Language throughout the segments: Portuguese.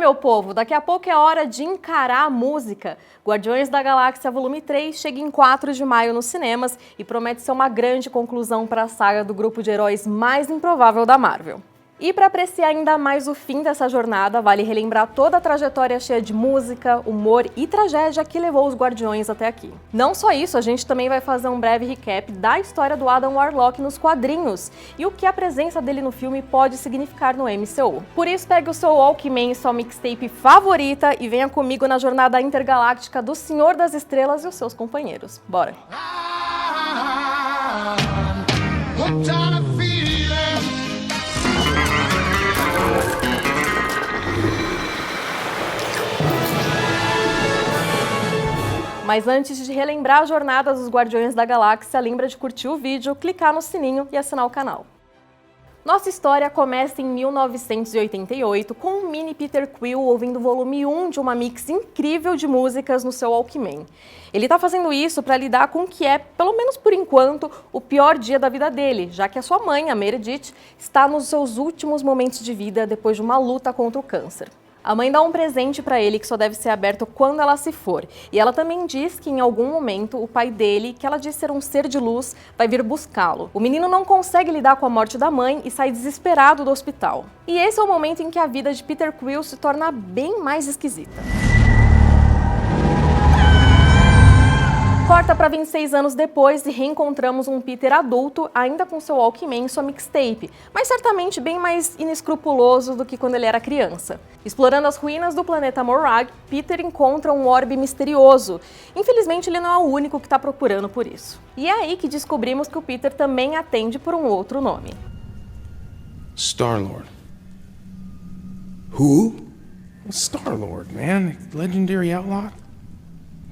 meu povo, daqui a pouco é hora de encarar a música. Guardiões da Galáxia Volume 3 chega em 4 de maio nos cinemas e promete ser uma grande conclusão para a saga do grupo de heróis mais improvável da Marvel. E para apreciar ainda mais o fim dessa jornada, vale relembrar toda a trajetória cheia de música, humor e tragédia que levou os Guardiões até aqui. Não só isso, a gente também vai fazer um breve recap da história do Adam Warlock nos quadrinhos e o que a presença dele no filme pode significar no MCU. Por isso, pegue o seu Walkman e sua mixtape favorita e venha comigo na jornada intergaláctica do Senhor das Estrelas e os seus companheiros. Bora! Mas antes de relembrar a jornada dos Guardiões da Galáxia, lembra de curtir o vídeo, clicar no sininho e assinar o canal. Nossa história começa em 1988, com o mini Peter Quill ouvindo o volume 1 de uma mix incrível de músicas no seu Walkman. Ele está fazendo isso para lidar com o que é, pelo menos por enquanto, o pior dia da vida dele, já que a sua mãe, a Meredith, está nos seus últimos momentos de vida depois de uma luta contra o câncer. A mãe dá um presente para ele que só deve ser aberto quando ela se for. E ela também diz que em algum momento o pai dele, que ela diz ser um ser de luz, vai vir buscá-lo. O menino não consegue lidar com a morte da mãe e sai desesperado do hospital. E esse é o momento em que a vida de Peter Quill se torna bem mais esquisita. Corta para 26 anos depois e reencontramos um Peter adulto, ainda com seu Walkman e sua mixtape, mas certamente bem mais inescrupuloso do que quando ele era criança. Explorando as ruínas do planeta Morag, Peter encontra um orbe misterioso. Infelizmente, ele não é o único que está procurando por isso. E é aí que descobrimos que o Peter também atende por um outro nome. Star-Lord. Who? Star-Lord, man. Legendary outlaw.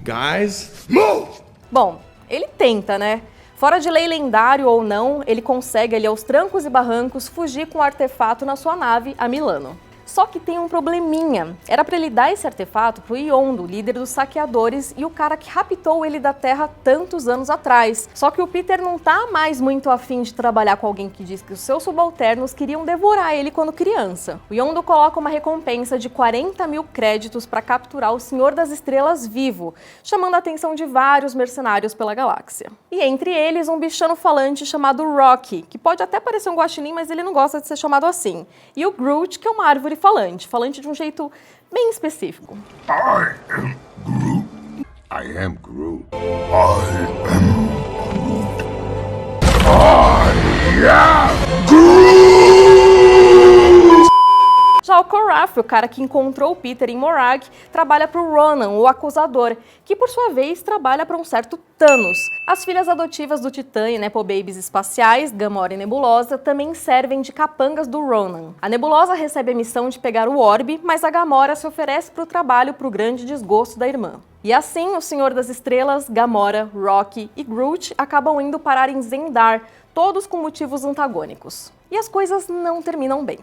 Guys, move! Bom, ele tenta, né? Fora de lei lendário ou não, ele consegue ali aos trancos e barrancos fugir com o artefato na sua nave, a Milano. Só que tem um probleminha. Era para ele dar esse artefato pro Yondo, líder dos saqueadores e o cara que raptou ele da Terra tantos anos atrás. Só que o Peter não tá mais muito afim de trabalhar com alguém que diz que os seus subalternos queriam devorar ele quando criança. O Yondo coloca uma recompensa de 40 mil créditos para capturar o Senhor das Estrelas vivo, chamando a atenção de vários mercenários pela galáxia. E entre eles, um bichano falante chamado Rocky, que pode até parecer um guaxinim, mas ele não gosta de ser chamado assim. E o Groot, que é uma árvore falante de um jeito bem específico. I am Groot. I am Groot. I am Groot. Já o Korath, o cara que encontrou o Peter em Morag, trabalha para o Ronan, o acusador, que por sua vez trabalha para um certo Thanos. As filhas adotivas do Titã e Nepo Babies espaciais, Gamora e Nebulosa, também servem de capangas do Ronan. A Nebulosa recebe a missão de pegar o orbe, mas a Gamora se oferece para o trabalho para o grande desgosto da irmã. E assim, o Senhor das Estrelas, Gamora, Rocky e Groot acabam indo parar em Zendar, todos com motivos antagônicos. E as coisas não terminam bem.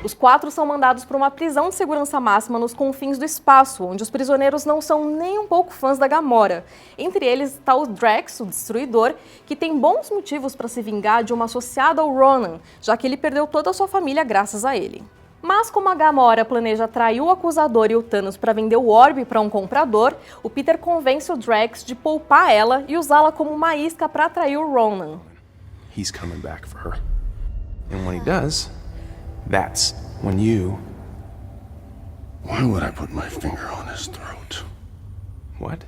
Os 4 são mandados para uma prisão de segurança máxima nos confins do espaço, onde os prisioneiros não são nem um pouco fãs da Gamora. Entre eles está o Drax, o Destruidor, que tem bons motivos para se vingar de uma associada ao Ronan, já que ele perdeu toda a sua família graças a ele. Mas como a Gamora planeja atrair o Acusador e o Thanos para vender o orbe para um comprador, o Peter convence o Drax de poupar ela e usá-la como uma isca para atrair o Ronan. He's coming back for her. And when he does, that's when you... Why would I put my finger on his throat? What?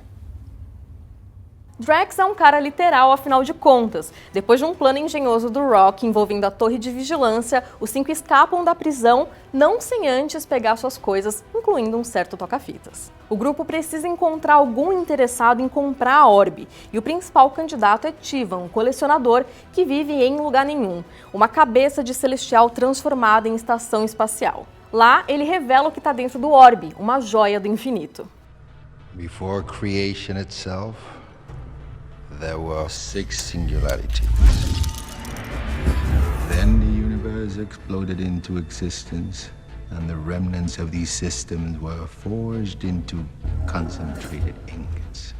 Drax é um cara literal, afinal de contas. Depois de um plano engenhoso do Rock envolvendo a torre de vigilância, os 5 escapam da prisão, não sem antes pegar suas coisas, incluindo um certo toca-fitas. O grupo precisa encontrar algum interessado em comprar a orbe, e o principal candidato é Tivan, um colecionador que vive em lugar nenhum, uma cabeça de celestial transformada em estação espacial. Lá, ele revela o que está dentro do orbe, uma joia do infinito. Before creation itself, there were 6 singularities. Then the universe exploded into existence, and the remnants of these systems were forged into concentrated ingots.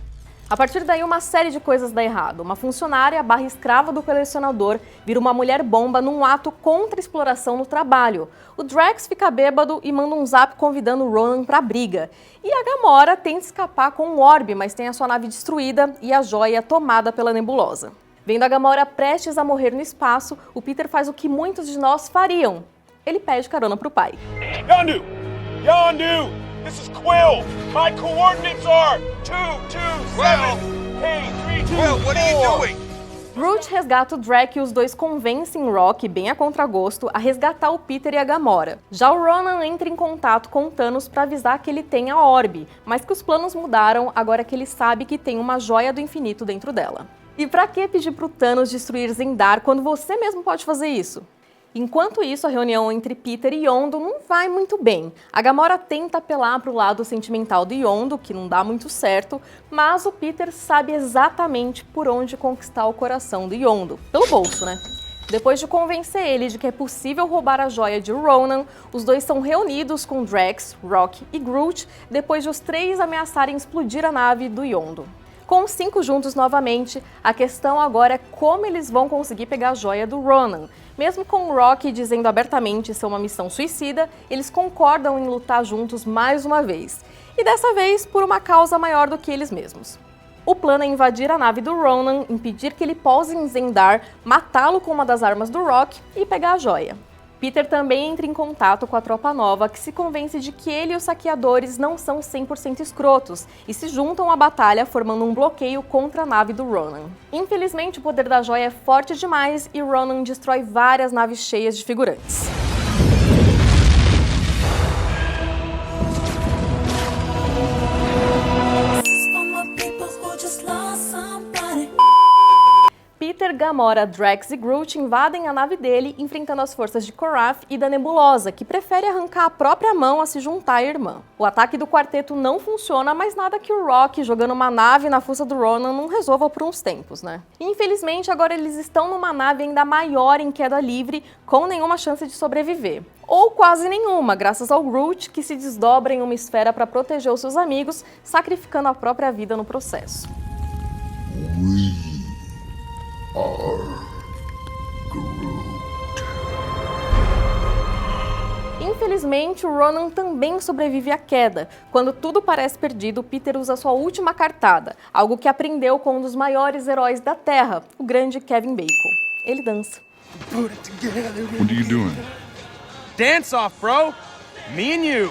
A partir daí, uma série de coisas dá errado. Uma funcionária / escrava do colecionador vira uma mulher-bomba num ato contra a exploração no trabalho. O Drax fica bêbado e manda um zap convidando o Ronan pra briga. E a Gamora tenta escapar com um orbe, mas tem a sua nave destruída e a joia tomada pela nebulosa. Vendo a Gamora prestes a morrer no espaço, o Peter faz o que muitos de nós fariam. Ele pede carona pro pai. Yondu! Yondu! This is Quill! My coordinates are 227 K32. Quill, what are you doing? Groot resgata o Drax e os dois convencem Rock, bem a contragosto, a resgatar o Peter e a Gamora. Já o Ronan entra em contato com Thanos para avisar que ele tem a orbe, mas que os planos mudaram agora que ele sabe que tem uma joia do infinito dentro dela. E pra que pedir pro Thanos destruir Zendar quando você mesmo pode fazer isso? Enquanto isso, a reunião entre Peter e Yondu não vai muito bem. A Gamora tenta apelar para o lado sentimental do Yondu, que não dá muito certo, mas o Peter sabe exatamente por onde conquistar o coração do Yondu. Pelo bolso, né? Depois de convencer ele de que é possível roubar a joia de Ronan, os dois são reunidos com Drax, Rock e Groot, depois de os três ameaçarem explodir a nave do Yondu. Com os 5 juntos novamente, a questão agora é como eles vão conseguir pegar a joia do Ronan. Mesmo com o Rock dizendo abertamente ser uma missão suicida, eles concordam em lutar juntos mais uma vez. E dessa vez por uma causa maior do que eles mesmos. O plano é invadir a nave do Ronan, impedir que ele pouse em Zendar, matá-lo com uma das armas do Rock e pegar a joia. Peter também entra em contato com a Tropa Nova, que se convence de que ele e os saqueadores não são 100% escrotos, e se juntam à batalha formando um bloqueio contra a nave do Ronan. Infelizmente, o poder da joia é forte demais e Ronan destrói várias naves cheias de figurantes. Peter, Gamora, Drax e Groot invadem a nave dele, enfrentando as forças de Korath e da Nebulosa, que prefere arrancar a própria mão a se juntar à irmã. O ataque do quarteto não funciona, mas nada que o Rock jogando uma nave na força do Ronan não resolva por uns tempos, né? E, infelizmente, agora eles estão numa nave ainda maior em queda livre, com nenhuma chance de sobreviver. Ou quase nenhuma, graças ao Groot, que se desdobra em uma esfera para proteger os seus amigos, sacrificando a própria vida no processo. Infelizmente, o Ronan também sobrevive à queda. Quando tudo parece perdido, Peter usa sua última cartada, algo que aprendeu com um dos maiores heróis da Terra, o grande Kevin Bacon. Ele dança. What are you doing? Dance off, bro! Me and you!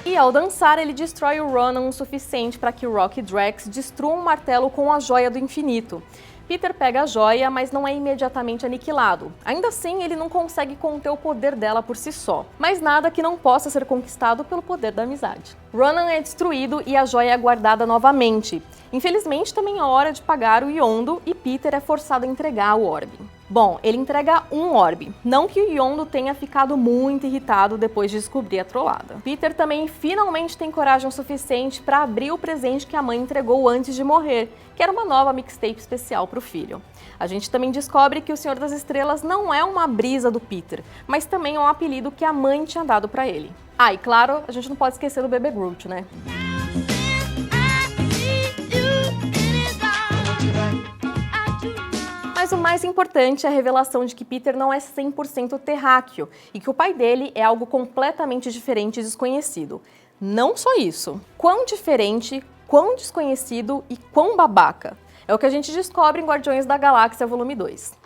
E ao dançar, ele destrói o Ronan o suficiente para que o Rock e Drax destruam o martelo com a joia do infinito. Peter pega a joia, mas não é imediatamente aniquilado. Ainda assim, ele não consegue conter o poder dela por si só. Mas nada que não possa ser conquistado pelo poder da amizade. Ronan é destruído e a joia é guardada novamente. Infelizmente, também é hora de pagar o Yondu e Peter é forçado a entregar o orbe. Bom, ele entrega um orbe, não que o Yondu tenha ficado muito irritado depois de descobrir a trollada. Peter também finalmente tem coragem o suficiente para abrir o presente que a mãe entregou antes de morrer, que era uma nova mixtape especial para o filho. A gente também descobre que o Senhor das Estrelas não é uma brisa do Peter, mas também é um apelido que a mãe tinha dado para ele. Ah, e claro, a gente não pode esquecer do bebê Groot, né? Mas o mais importante é a revelação de que Peter não é 100% terráqueo e que o pai dele é algo completamente diferente e desconhecido. Não só isso. Quão diferente, quão desconhecido e quão babaca. É o que a gente descobre em Guardiões da Galáxia Volume 2.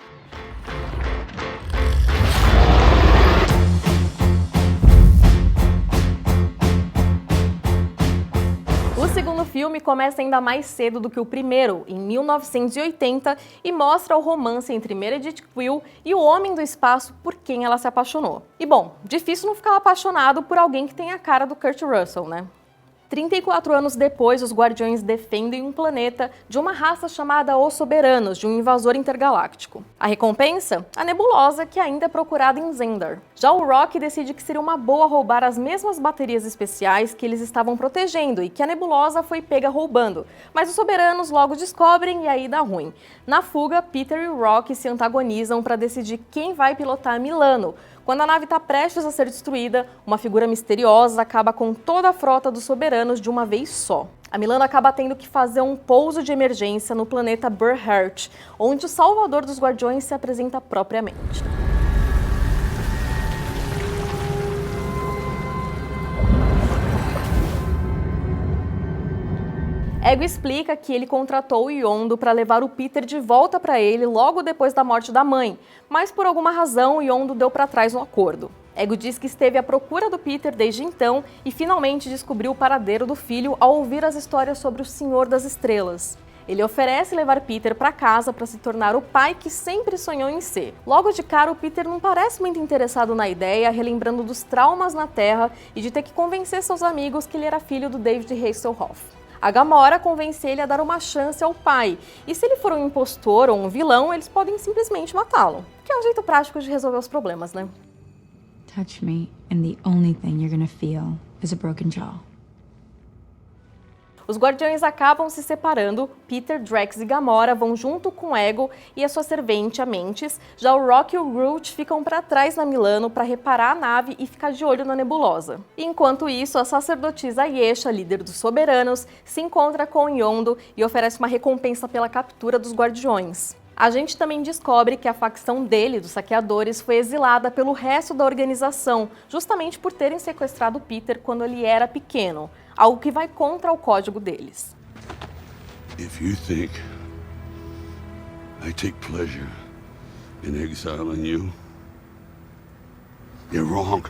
O segundo filme começa ainda mais cedo do que o primeiro, em 1980, e mostra o romance entre Meredith Quill e o Homem do Espaço por quem ela se apaixonou. E bom, difícil não ficar apaixonado por alguém que tem a cara do Kurt Russell, né? 34 anos depois, os Guardiões defendem um planeta de uma raça chamada Os Soberanos, de um invasor intergaláctico. A recompensa? A nebulosa, que ainda é procurada em Zendar. Já o Rock decide que seria uma boa roubar as mesmas baterias especiais que eles estavam protegendo e que a nebulosa foi pega roubando. Mas os Soberanos logo descobrem e aí dá ruim. Na fuga, Peter e o Rock se antagonizam para decidir quem vai pilotar Milano. Quando a nave está prestes a ser destruída, uma figura misteriosa acaba com toda a frota dos Soberanos de uma vez só. A Milano acaba tendo que fazer um pouso de emergência no planeta Burr-Heart, onde o Salvador dos Guardiões se apresenta propriamente. Ego explica que ele contratou o Yondo para levar o Peter de volta para ele logo depois da morte da mãe, mas por alguma razão o Yondo deu para trás no acordo. Ego diz que esteve à procura do Peter desde então e finalmente descobriu o paradeiro do filho ao ouvir as histórias sobre o Senhor das Estrelas. Ele oferece levar Peter para casa para se tornar o pai que sempre sonhou em ser. Logo de cara, o Peter não parece muito interessado na ideia, relembrando dos traumas na Terra e de ter que convencer seus amigos que ele era filho do David Hasselhoff. A Gamora convence ele a dar uma chance ao pai, e se ele for um impostor ou um vilão, eles podem simplesmente matá-lo. Que é um jeito prático de resolver os problemas, né? Touch me, and the only thing you're gonna feel is a broken jaw. Os Guardiões acabam se separando, Peter, Drax e Gamora vão junto com Ego e a sua servente, a Mantis. Já o Rock e o Groot ficam para trás na Milano para reparar a nave e ficar de olho na nebulosa. Enquanto isso, a sacerdotisa Ayesha, líder dos Soberanos, se encontra com Yondo e oferece uma recompensa pela captura dos Guardiões. A gente também descobre que a facção dele, dos Saqueadores, foi exilada pelo resto da organização, justamente por terem sequestrado Peter quando ele era pequeno, algo que vai contra o código deles. If you think I take pleasure in exiling you, you're wrong.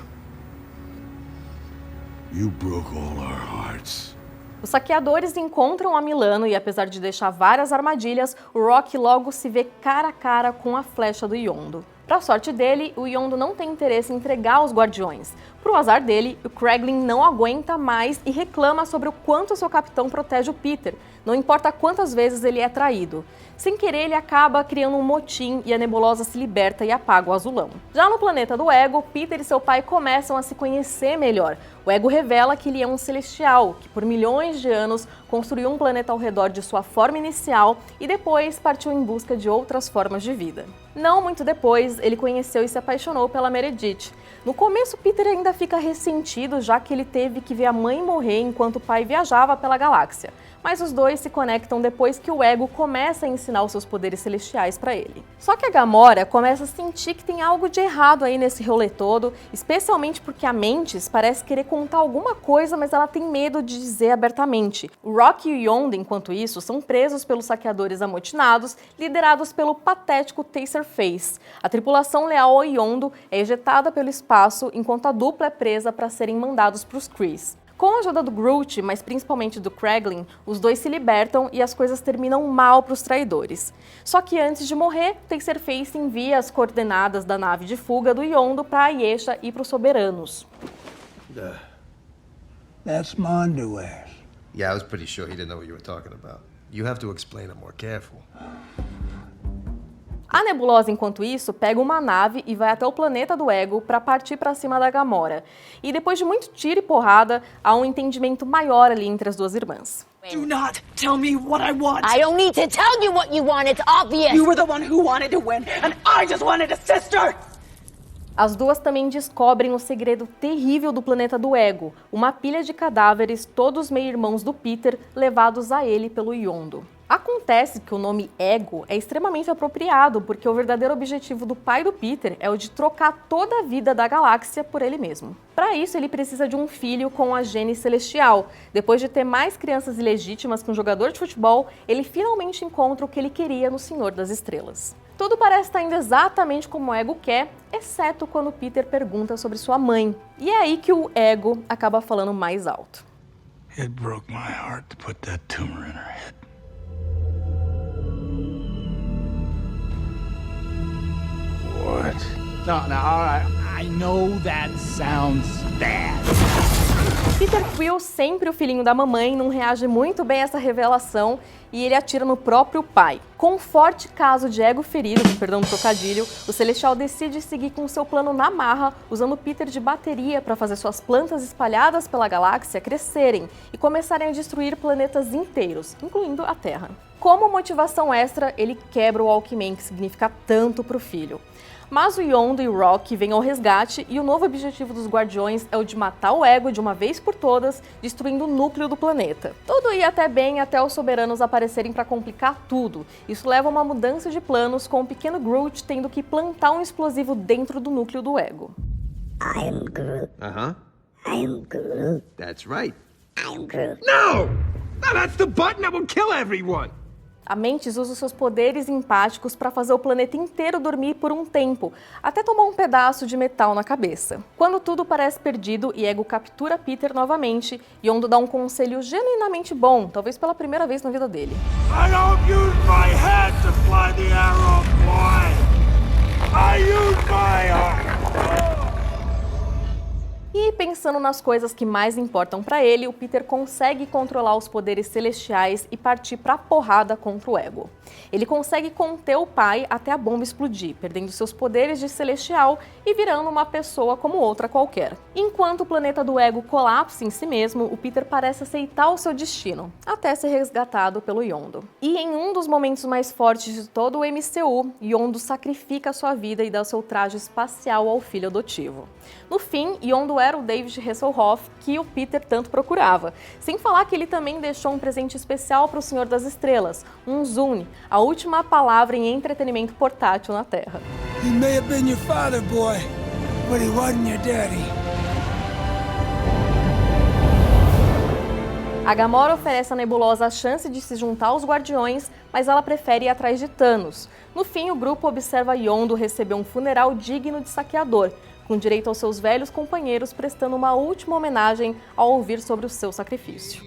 You broke all our hearts. Os Saqueadores encontram a Milano e, apesar de deixar várias armadilhas, o Rock logo se vê cara a cara com a flecha do Yondo. Pra sorte dele, o Yondo não tem interesse em entregar os Guardiões. Pro azar dele, o Kraglin não aguenta mais e reclama sobre o quanto seu capitão protege o Peter, não importa quantas vezes ele é traído. Sem querer, ele acaba criando um motim e a nebulosa se liberta e apaga o azulão. Já no planeta do Ego, Peter e seu pai começam a se conhecer melhor. O Ego revela que ele é um celestial, que por milhões de anos construiu um planeta ao redor de sua forma inicial e depois partiu em busca de outras formas de vida. Não muito depois, ele conheceu e se apaixonou pela Meredith. No começo, Peter ainda fica ressentido, já que ele teve que ver a mãe morrer enquanto o pai viajava pela galáxia. Mas os dois se conectam depois que o Ego começa a ensinar os seus poderes celestiais para ele. Só que a Gamora começa a sentir que tem algo de errado aí nesse rolê todo, especialmente porque a Mantis parece querer contar alguma coisa, mas ela tem medo de dizer abertamente. O Rock e o Yondo, enquanto isso, são presos pelos Saqueadores amotinados, liderados pelo patético Taserface. A tripulação leal ao Yondo é ejetada pelo espaço, enquanto a dupla é presa para serem mandados para os Krees. Com a ajuda do Groot, mas principalmente do Kraglin, os dois se libertam e as coisas terminam mal para os traidores. Só que antes de morrer, Taserface envia as coordenadas da nave de fuga do Yondo para Ayesha e para os Soberanos. That's Mondu ass. Yeah, I was pretty sure he didn't know what you were talking about. You have to explain it more careful. A nebulosa, enquanto isso, pega uma nave e vai até o planeta do Ego para partir para cima da Gamora. E depois de muito tiro e porrada, há um entendimento maior ali entre as duas irmãs. Do not tell me what I want. I don't need to tell you what you want, it's obvious. You were the one who wanted to win, and I just wanted a sister. As duas também descobrem o segredo terrível do planeta do Ego, uma pilha de cadáveres, todos meio-irmãos do Peter, levados a ele pelo Yondo. Acontece que o nome Ego é extremamente apropriado, porque o verdadeiro objetivo do pai do Peter é o de trocar toda a vida da galáxia por ele mesmo. Para isso, ele precisa de um filho com a gene celestial. Depois de ter mais crianças ilegítimas que um jogador de futebol, ele finalmente encontra o que ele queria no Senhor das Estrelas. Tudo parece estar indo exatamente como o Ego quer, exceto quando Peter pergunta sobre sua mãe. E é aí que o Ego acaba falando mais alto. It broke my heart to put that tumor in her head. What? No, all right. I know that sounds bad. Peter Quill, sempre o filhinho da mamãe, não reage muito bem a essa revelação e ele atira no próprio pai. Com um forte caso de ego ferido, perdão do trocadilho, o Celestial decide seguir com seu plano na marra, usando Peter de bateria para fazer suas plantas espalhadas pela galáxia crescerem e começarem a destruir planetas inteiros, incluindo a Terra. Como motivação extra, ele quebra o Walkman, que significa tanto para o filho. Mas o Yondu e o Rock vêm ao resgate e o novo objetivo dos Guardiões é o de matar o Ego de uma vez por todas, destruindo o núcleo do planeta. Tudo ia até bem até os soberanos aparecerem para complicar tudo. Isso leva a uma mudança de planos, com o pequeno Groot tendo que plantar um explosivo dentro do núcleo do Ego. I am Groot. I am Groot. That's right. I am Groot. No! No, that's the button that will kill everyone! A Mantis usa os seus poderes empáticos para fazer o planeta inteiro dormir por um tempo, até tomar um pedaço de metal na cabeça. Quando tudo parece perdido e Ego captura Peter novamente, Yondu dá um conselho genuinamente bom, talvez pela primeira vez na vida dele. I don't use my head to fly the arrow, boy! I use my heart! E pensando nas coisas que mais importam para ele, o Peter consegue controlar os poderes celestiais e partir pra porrada contra o Ego. Ele consegue conter o pai até a bomba explodir, perdendo seus poderes de celestial e virando uma pessoa como outra qualquer. Enquanto o planeta do Ego colapsa em si mesmo, o Peter parece aceitar o seu destino, até ser resgatado pelo Yondu. E em um dos momentos mais fortes de todo o MCU, Yondu sacrifica sua vida e dá seu traje espacial ao filho adotivo. No fim, Yondu era o David Hasselhoff que o Peter tanto procurava. Sem falar que ele também deixou um presente especial para o Senhor das Estrelas, um Zune, a última palavra em entretenimento portátil na Terra. He may have been your father, boy, but he wasn't your daddy. A Gamora oferece à Nebulosa a chance de se juntar aos Guardiões, mas ela prefere ir atrás de Thanos. No fim, o grupo observa Yondu receber um funeral digno de saqueador, com direito aos seus velhos companheiros prestando uma última homenagem ao ouvir sobre o seu sacrifício.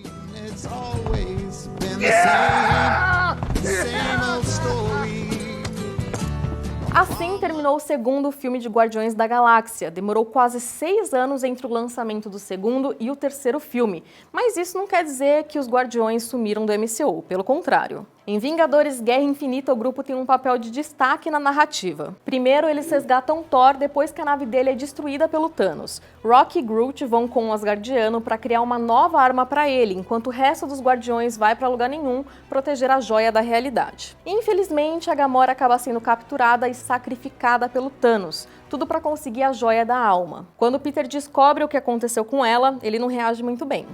Assim terminou o segundo filme de Guardiões da Galáxia. Demorou quase 6 anos entre o lançamento do segundo e o terceiro filme, mas isso não quer dizer que os Guardiões sumiram do MCU, pelo contrário. Em Vingadores Guerra Infinita, o grupo tem um papel de destaque na narrativa. Primeiro, eles resgatam Thor depois que a nave dele é destruída pelo Thanos. Rock e Groot vão com o Asgardiano para criar uma nova arma para ele, enquanto o resto dos Guardiões vai para lugar nenhum proteger a joia da realidade. Infelizmente, a Gamora acaba sendo capturada e sacrificada pelo Thanos, tudo para conseguir a joia da alma. Quando Peter descobre o que aconteceu com ela, ele não reage muito bem.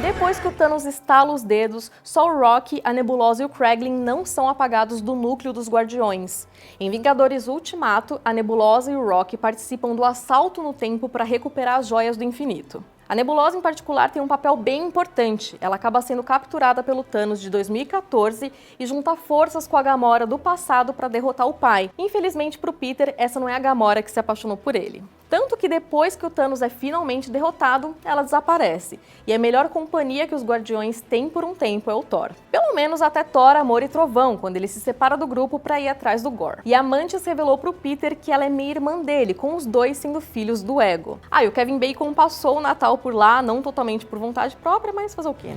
Depois que o Thanos estala os dedos, só o Rock, a Nebulosa e o Kraglin não são apagados do núcleo dos Guardiões. Em Vingadores Ultimato, a Nebulosa e o Rock participam do assalto no tempo para recuperar as joias do infinito. A Nebulosa, em particular, tem um papel bem importante. Ela acaba sendo capturada pelo Thanos de 2014 e junta forças com a Gamora do passado para derrotar o pai. Infelizmente para o Peter, essa não é a Gamora que se apaixonou por ele. Tanto que depois que o Thanos é finalmente derrotado, ela desaparece. E a melhor companhia que os Guardiões têm por um tempo é o Thor. Pelo menos até Thor, Amor e Trovão, quando ele se separa do grupo para ir atrás do Gorr. E a Mantis revelou pro Peter que ela é meia irmã dele, com os dois sendo filhos do Ego. E o Kevin Bacon passou o Natal por lá, não totalmente por vontade própria, mas fazer o quê, né?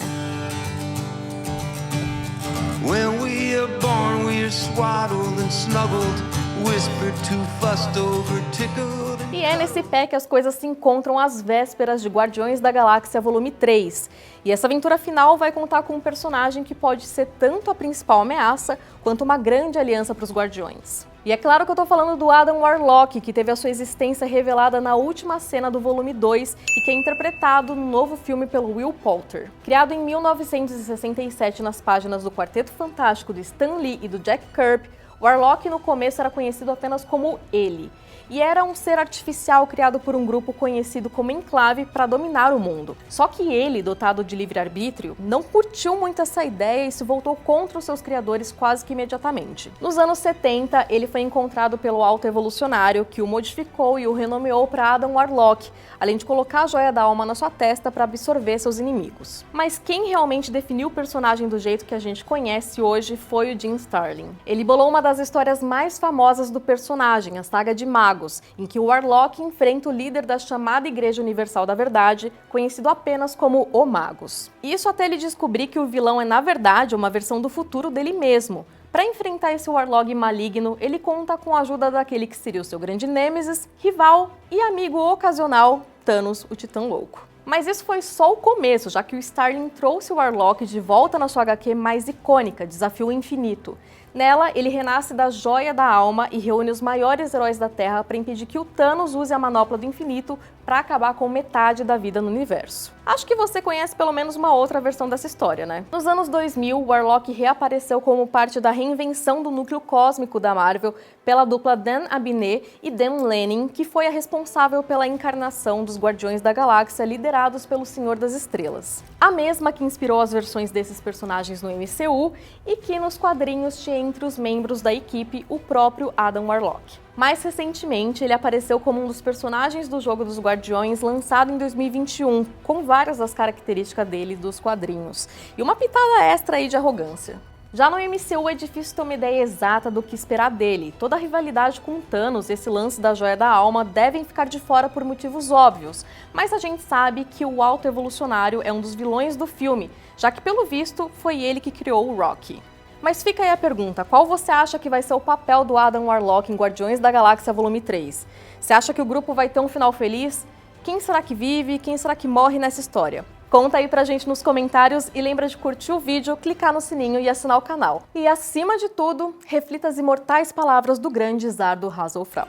When we are born, we are swaddled and snuggled, whispered to, fussed over, tickled. E é nesse pé que as coisas se encontram às vésperas de Guardiões da Galáxia Volume 3. E essa aventura final vai contar com um personagem que pode ser tanto a principal ameaça, quanto uma grande aliança para os Guardiões. E é claro que eu tô falando do Adam Warlock, que teve a sua existência revelada na última cena do volume 2 e que é interpretado no novo filme pelo Will Poulter. Criado em 1967 nas páginas do Quarteto Fantástico do Stan Lee e do Jack Kirby, Warlock no começo era conhecido apenas como ele. E era um ser artificial criado por um grupo conhecido como Enclave para dominar o mundo. Só que ele, dotado de livre-arbítrio, não curtiu muito essa ideia e se voltou contra os seus criadores quase que imediatamente. Nos anos 70, ele foi encontrado pelo Alto Evolucionário, que o modificou e o renomeou para Adam Warlock, além de colocar a joia da alma na sua testa para absorver seus inimigos. Mas quem realmente definiu o personagem do jeito que a gente conhece hoje foi o Jim Starlin. Ele bolou uma das histórias mais famosas do personagem, a Saga de Magos, em que o Warlock enfrenta o líder da chamada Igreja Universal da Verdade, conhecido apenas como o Magus. Isso até ele descobrir que o vilão é, na verdade, uma versão do futuro dele mesmo. Para enfrentar esse Warlock maligno, ele conta com a ajuda daquele que seria o seu grande nêmesis, rival e amigo ocasional, Thanos, o Titã Louco. Mas isso foi só o começo, já que o Starling trouxe o Warlock de volta na sua HQ mais icônica, Desafio Infinito. Nela, ele renasce da Joia da Alma e reúne os maiores heróis da Terra para impedir que o Thanos use a Manopla do Infinito para acabar com metade da vida no universo. Acho que você conhece pelo menos uma outra versão dessa história, né? Nos anos 2000, o Warlock reapareceu como parte da reinvenção do núcleo cósmico da Marvel pela dupla Dan Abnett e Dan Lanning, que foi a responsável pela encarnação dos Guardiões da Galáxia liderados pelo Senhor das Estrelas. A mesma que inspirou as versões desses personagens no MCU e que nos quadrinhos tinha entre os membros da equipe o próprio Adam Warlock. Mais recentemente, ele apareceu como um dos personagens do jogo dos Guardiões lançado em 2021, com várias das características dele dos quadrinhos, e uma pitada extra aí de arrogância. Já no MCU é difícil ter uma ideia exata do que esperar dele. Toda a rivalidade com Thanos e esse lance da Joia da Alma devem ficar de fora por motivos óbvios, mas a gente sabe que o Alto Evolucionário é um dos vilões do filme, já que pelo visto foi ele que criou o Rocky. Mas fica aí a pergunta, qual você acha que vai ser o papel do Adam Warlock em Guardiões da Galáxia Volume 3? Você acha que o grupo vai ter um final feliz? Quem será que vive? Quem será que morre nessa história? Conta aí pra gente nos comentários e lembra de curtir o vídeo, clicar no sininho e assinar o canal. E acima de tudo, reflita as imortais palavras do grande Zardo Hasselfrau.